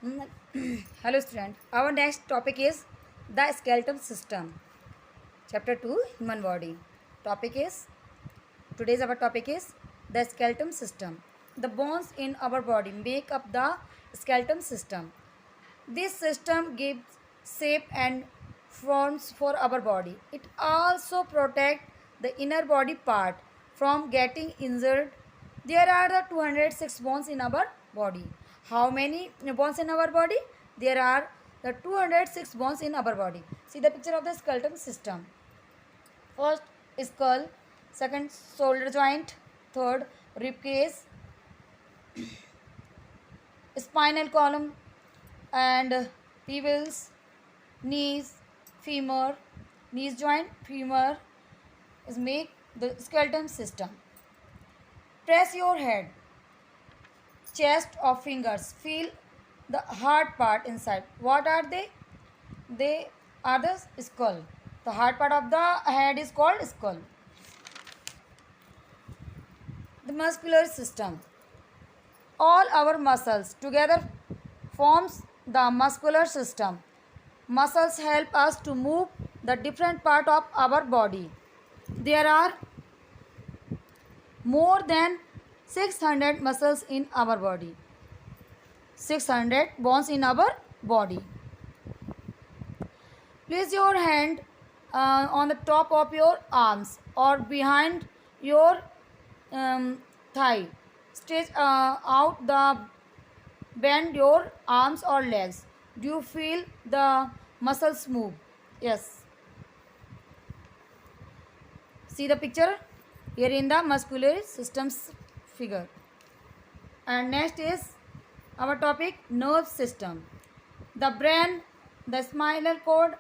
Mm, Hello student. Our next topic is the skeletal system. Chapter 2 Human Body. Topic is Today's our topic is the skeletal system. The bones in our body make up the skeletal system. This system gives shape and forms for our body. It also protects the inner body part from getting injured. There are the 206 bones in our body. How many bones in our body? There are the 206 bones in our body. See the picture of the skeletal system. First skull, second shoulder joint, third rib cage, spinal column, and pelvis, knees, femur, knees joint, femur is make the skeleton system. Press your head, chest or fingers. Feel the hard part inside. What are they? They are the skull. The hard part of the head is called skull. The muscular system. All our muscles together forms the muscular system. Muscles help us to move the different part of our body. There are more than 600 muscles in our body. 600 bones in our body. Place your hand on the top of your arms or behind your thigh. Stretch out the bend your arms or legs. Do you feel the muscles move? Yes. See the picture here in the muscular systems figure. And next is our topic nerve system. The brain, the spinal cord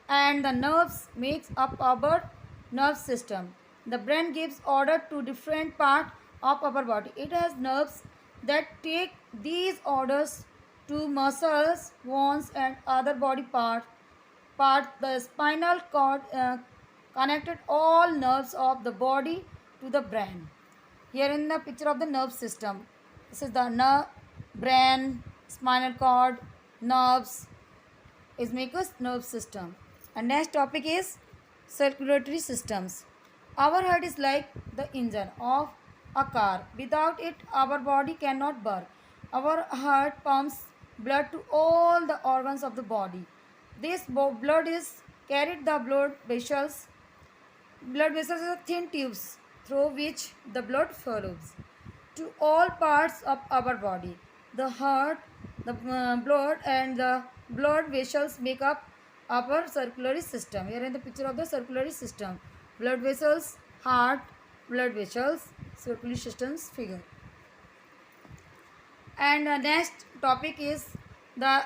and the nerves makes up our nerve system. The brain gives order to different part of our body. It has nerves that take these orders to muscles, bones and other body parts. The spinal cord connected all nerves of the body to the brain. Here in the picture of the nerve system, this is the brain, spinal cord, nerves is make us nerve system. And next topic is circulatory systems. Our heart is like the engine of a car. Without it, our body cannot work. Our heart pumps blood to all the organs of the body. This blood is carried the blood vessels. Blood vessels are thin tubes through which the blood flows to all parts of our body. The heart, the blood and the blood vessels make up our circulatory system. Here in the picture of the circulatory system. Blood vessels, heart, blood vessels, circulatory systems figure. And next topic is the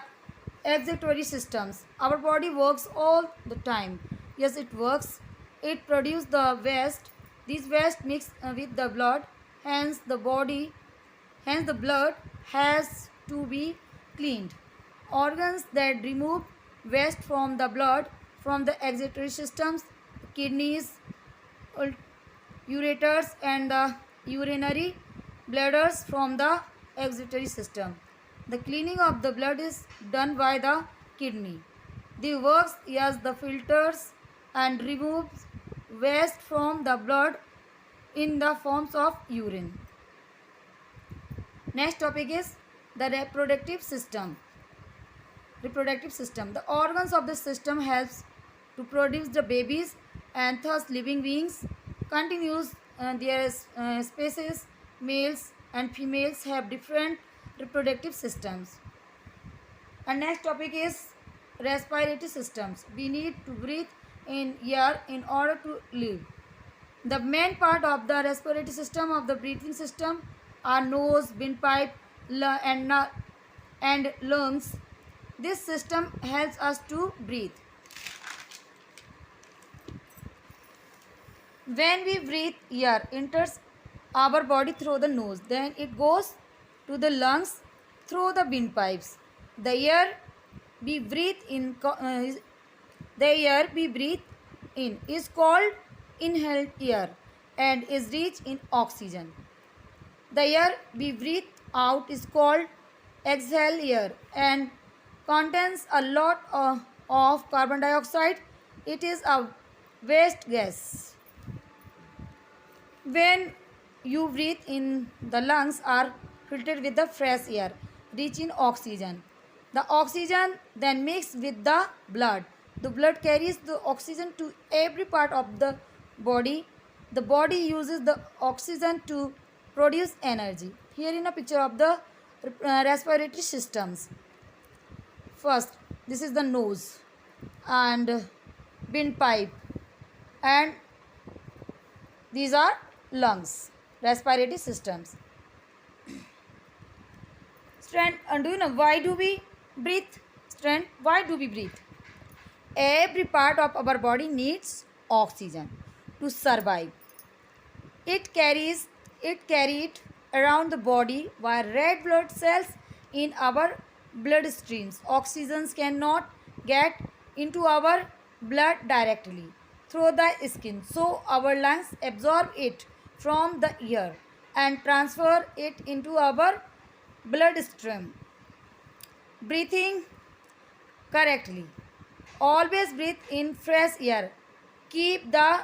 excretory systems. Our body works all the time. Yes, it works. It produces the waste. This waste mix with the blood. Hence the blood has to be cleaned. Organs that remove waste from the blood from the excretory systems, kidneys, ureters and the urinary bladders from the excretory system. The cleaning of the blood is done by the kidney. They works as the filters and removes waste from the blood in the forms of urine. Next topic is the reproductive system. The organs of the system helps to produce the babies and thus living beings. Continues their species. Males and females have different reproductive systems. And next topic is respiratory systems. We need to breathe in air in order to live. The main part of the respiratory system of the breathing system are nose, windpipe, and lungs. This system helps us to breathe. When we breathe, air enters our body through the nose. Then it goes to the lungs through the windpipes. The air we breathe in is called inhaled air and is rich in oxygen. The air we breathe out is called exhale air and contains a lot of carbon dioxide. It is a waste gas. When you breathe in, the lungs are filtered with the fresh air, rich in oxygen. The oxygen then mixes with the blood. The blood carries the oxygen to every part of the body. The body uses the oxygen to produce energy. Here in a picture of the respiratory systems. First, this is the nose and windpipe, and these are lungs, respiratory systems. Strength, and do you know why do we breathe? Strength, why do we breathe? Every part of our body needs oxygen to survive. It carries it carried around the body via red blood cells in our blood streams. Oxygens cannot get into our blood directly through the skin, so our lungs absorb it from the air and transfer it into our bloodstream. Breathing correctly. Always breathe in fresh air. Keep the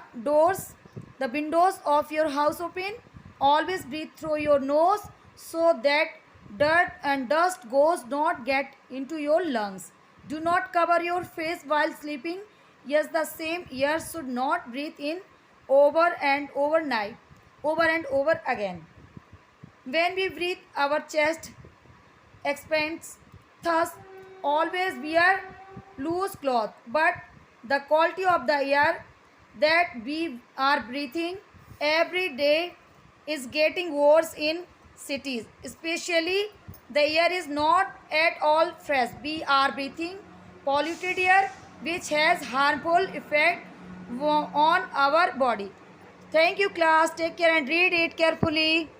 windows of your house open. Always breathe through your nose so that dirt and dust goes not get into your lungs. Do not cover your face while sleeping. Yes, the same air should not breathe in over and over again. When we breathe, our chest expands. Thus, always wear loose cloth. But the quality of the air that we are breathing every day is getting worse in cities. Especially, the air is not at all fresh. We are breathing polluted air, which has harmful effect on our body. Thank you, class. Take care and read it carefully.